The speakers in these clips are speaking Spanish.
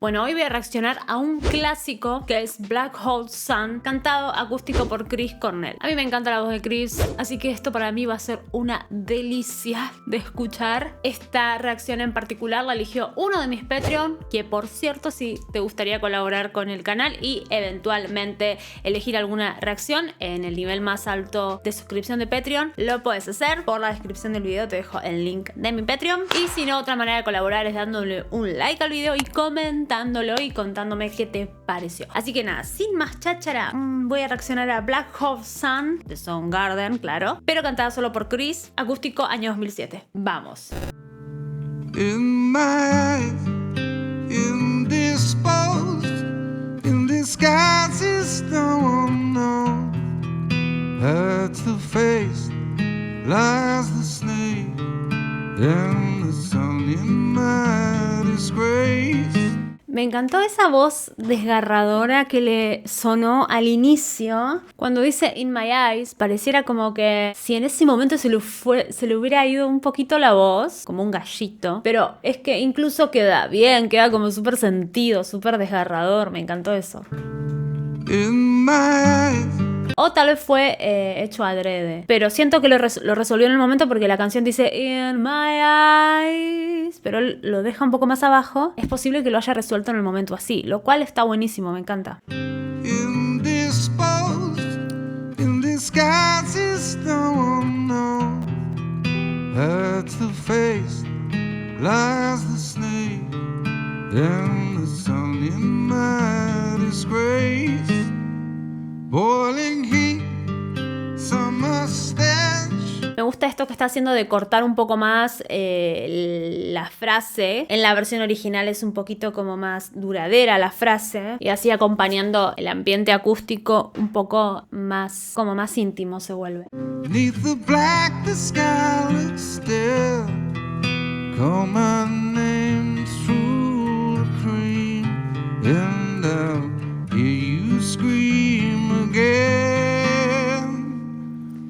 Bueno, hoy voy a reaccionar a un clásico que es Black Hole Sun, cantado acústico por Chris Cornell. A mí me encanta la voz de Chris, así que esto para mí va a ser una delicia de escuchar. Esta reacción en particular la eligió uno de mis Patreon, que por cierto, si te gustaría colaborar con el canal y eventualmente elegir alguna reacción en el nivel más alto de suscripción de Patreon, lo puedes hacer. Por la descripción del video te dejo el link de mi Patreon. Y si no, otra manera de colaborar es dándole un like al video y comentándolo y contándome qué te pareció. Así que nada, sin más cháchara, voy a reaccionar a Black Hole Sun de Soundgarden, claro, pero cantada solo por Chris, acústico año 2007. Vamos. In my eyes, indisposed, in disguises no one knows. At the face lies the snake, and the sun in my disgrace. Me encantó esa voz desgarradora que le sonó al inicio. Cuando dice In My Eyes, pareciera como que si en ese momento se le hubiera ido un poquito la voz, como un gallito. Pero es que incluso queda bien, queda como súper sentido, súper desgarrador. Me encantó eso. In my eyes. O tal vez fue hecho adrede. Pero siento que lo resolvió en el momento porque la canción dice In my eyes, pero él lo deja un poco más abajo. Es posible que lo haya resuelto en el momento así, lo cual está buenísimo, me encanta. Indisposed, in disguises no one knows. At the face lies the snake, and the sun in my disgrace. Boiling heat, summer stench. Me gusta esto que está haciendo de cortar un poco más la frase. En la versión original es un poquito como más duradera la frase. Y así acompañando el ambiente acústico un poco más, como más íntimo se vuelve. Beneath the black, the sky looks still. Call my name through the cream, and I'll hear you scream again.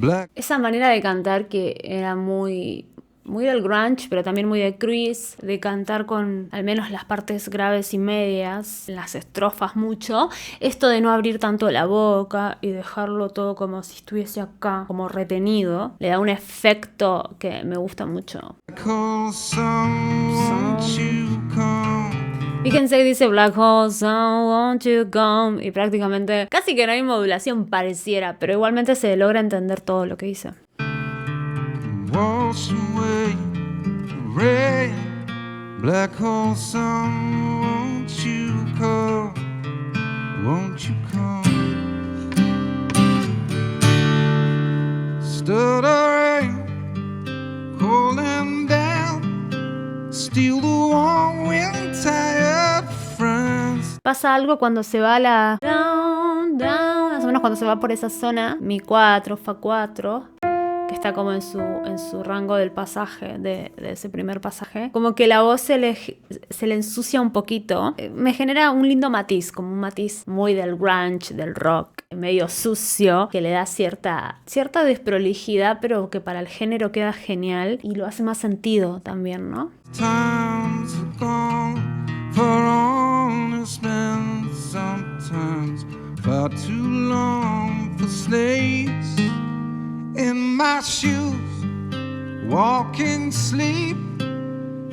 Black. Esa manera de cantar que era muy del grunge, pero también muy de Chris, de cantar con al menos las partes graves y medias, las estrofas mucho. Esto de no abrir tanto la boca y dejarlo todo como si estuviese acá, como retenido, le da un efecto que me gusta mucho. Call some, won't you come? Fíjense que dice Black Hole Sun, won't you come? Y prácticamente casi que no hay modulación, pareciera, pero igualmente se logra entender todo lo que dice. Wash away the rain. Black hole sun, won't you come? Won't you come? Stuttering, cooling down, still the warm wind, tired friends. Pasa algo cuando se va la down, down, más o menos cuando se va por esa zona, mi 4, fa 4, que está como en su rango del pasaje, de ese primer pasaje. Como que la voz se le ensucia un poquito. Me genera un lindo matiz, como un matiz muy del grunge, del rock, medio sucio, que le da cierta desprolijidad, pero que para el género queda genial y lo hace más sentido también, ¿no? Times are gone for honest men, sometimes far too long for slaves. In my shoes, walking sleep.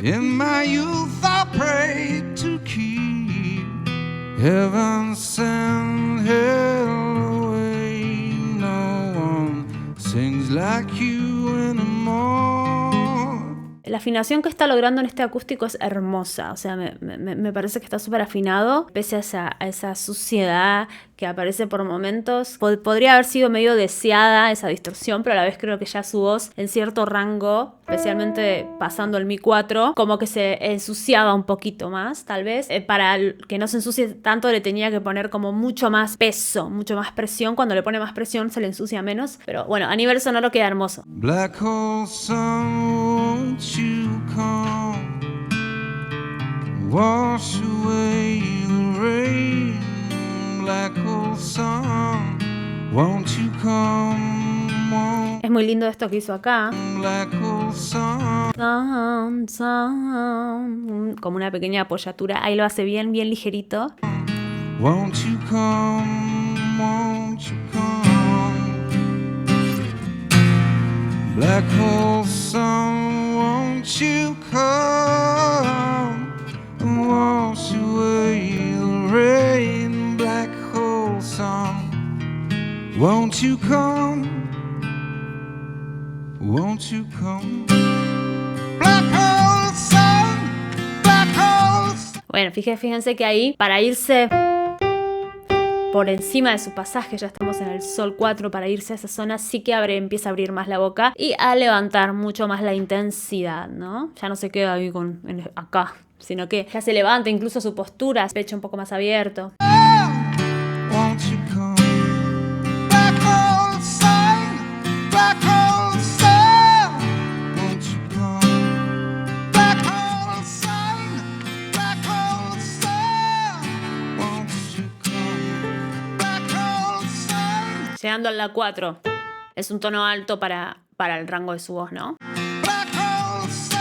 In my youth I prayed to keep heaven send hell away. No one sings like you anymore. La afinación que está logrando en este acústico es hermosa, o sea, me parece que está súper afinado, pese a esa suciedad que aparece por momentos. Podría haber sido medio deseada esa distorsión, pero a la vez creo que ya su voz en cierto rango, especialmente pasando el Mi 4, como que se ensuciaba un poquito más, tal vez. Para que no se ensucie tanto le tenía que poner como mucho más peso, mucho más presión. Cuando le pone más presión se le ensucia menos, pero bueno, a nivel sonoro queda hermoso. Black hole sun, won't you come? Wash away the rain. Black hole sun, won't you come? Es muy lindo esto que hizo acá. Black hole sun. Como una pequeña apoyatura. Ahí lo hace bien, bien ligerito. Won't you come? Won't you come? Black hole sun, won't you come and wash away the rain? Black hole sun, won't you come? Won't you come? Black hole sun, black hole sun. Bueno, fíjense que ahí, para irse por encima de su pasaje, ya estamos en el Sol 4, para irse a esa zona sí que empieza a abrir más la boca y a levantar mucho más la intensidad, ¿no? Ya no se queda ahí acá, sino que ya se levanta incluso su postura, pecho un poco más abierto. Won't you come? Black hole sun, black hole sun. Won't you come? Black hole sun, black hole sun. Won't you come? Black hole sun, Llegando a la 4, es un tono alto para el rango de su voz, ¿no? black hole sun.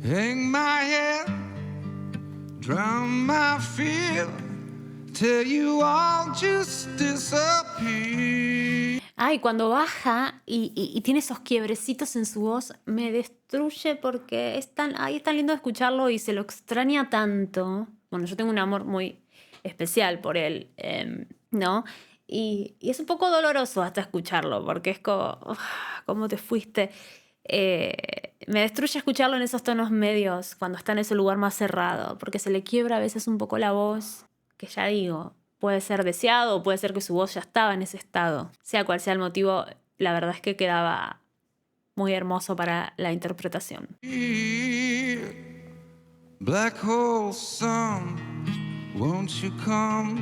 Hang my head, drown my fear, till you all just disappear. Ay, cuando baja y tiene esos quiebrecitos en su voz, me destruye porque es tan lindo escucharlo y se lo extraña tanto. Bueno, yo tengo un amor muy especial por él, ¿no? Y es un poco doloroso hasta escucharlo, porque es como, ¿cómo te fuiste? Me destruye escucharlo en esos tonos medios, cuando está en ese lugar más cerrado, porque se le quiebra a veces un poco la voz, que ya digo, puede ser deseado o puede ser que su voz ya estaba en ese estado. Sea cual sea el motivo, la verdad es que quedaba muy hermoso para la interpretación. Black hole sun, won't you come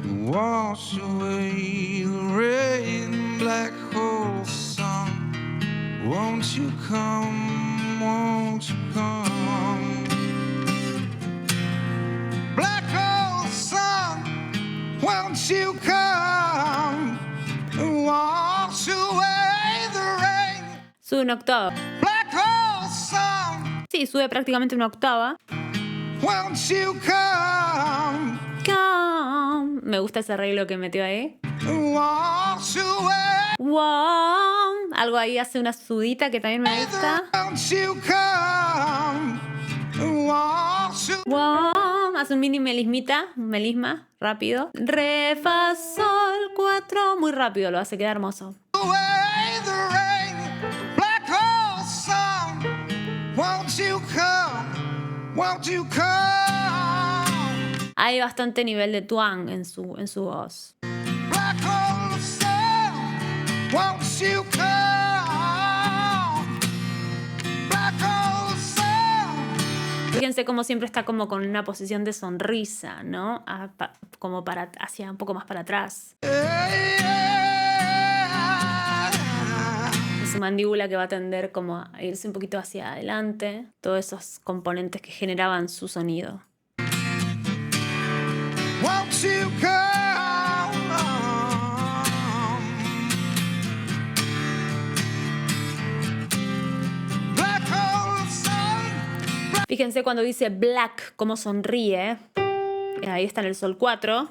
and wash away the rain? Black hole sun, won't you come? Won't you come? Black hole sun, won't you come and wash away the rain? Sube una octava. Black hole sun, Sí, sube prácticamente una octava. won't you come Me gusta ese arreglo que metió ahí. and wash away? Wow. Algo ahí hace una sudita que también me gusta. Won't you come and wash Wow. Hace un mini melisma, rápido. Re, fa, sol, 4. Muy rápido, lo hace quedar hermoso. away the rain? Black hole sun, won't you come? Won't you come? Hay bastante nivel de twang en su voz. Black hole sun, won't you come? Black hole sun. Fíjense cómo siempre está como con una posición de sonrisa, ¿no? Como hacia un poco más para atrás. Su mandíbula que va a tender como a irse un poquito hacia adelante. Todos esos componentes que generaban su sonido. Won't you come? Black hole sun, Fíjense cuando dice black, cómo sonríe. Ahí está en el Sol 4.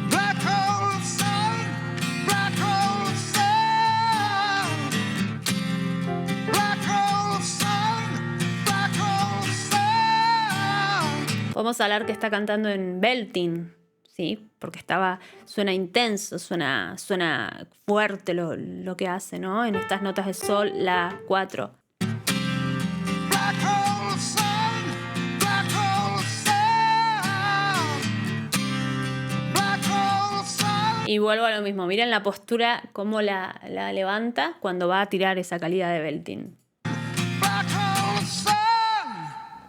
black hole sun, black hole sun, black hole sun, black hole sun. Podemos hablar que está cantando en belting, ¿sí? Porque suena intenso, suena fuerte lo que hace, ¿no? En estas notas de Sol, la 4. Black hole sun, black hole sun, black hole sun. Y vuelvo a lo mismo. Miren la postura, cómo la levanta cuando va a tirar esa calidad de belting. Black hole sun,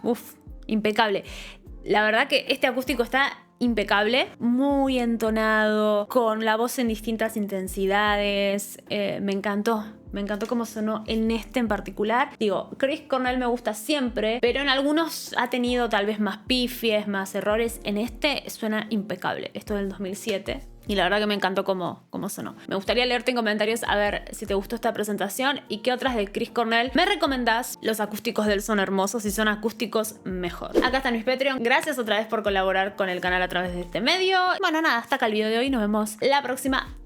Uf, impecable. La verdad que este acústico está impecable, muy entonado, con la voz en distintas intensidades. Me encantó cómo sonó en este en particular. Digo, Chris Cornell me gusta siempre, pero en algunos ha tenido tal vez más pifies, más errores. En este suena impecable. Esto es del 2007. Y la verdad que me encantó cómo sonó. Me gustaría leerte en comentarios a ver si te gustó esta presentación y qué otras de Chris Cornell me recomendás. Los acústicos de él son hermosos, si son acústicos, mejor. Acá están mis Patreon. Gracias otra vez por colaborar con el canal a través de este medio. Bueno, nada, hasta acá el video de hoy. Nos vemos la próxima.